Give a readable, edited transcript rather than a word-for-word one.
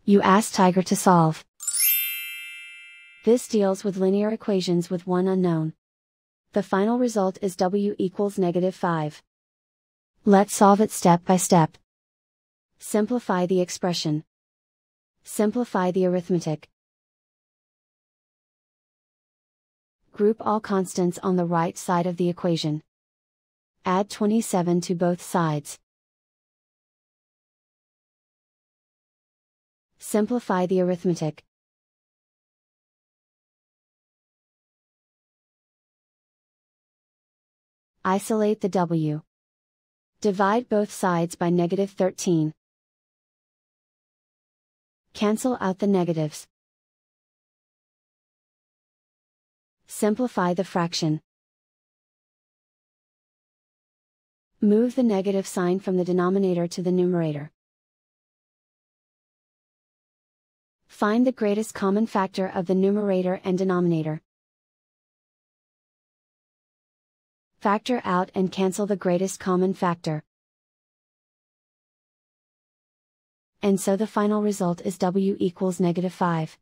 You ask Tiger to solve. This deals with linear equations with one unknown. The final result is w equals -5. Let's solve it step by step. Simplify the expression. Simplify the arithmetic. Group all constants on the right side of the equation. Add 27 to both sides. Simplify the arithmetic. Isolate the w. Divide both sides by -13. Cancel out the negatives. Simplify the fraction. Move the negative sign from the denominator to the numerator. Find the greatest common factor of the numerator and denominator. Factor out and cancel the greatest common factor. And so the final result is w equals -5.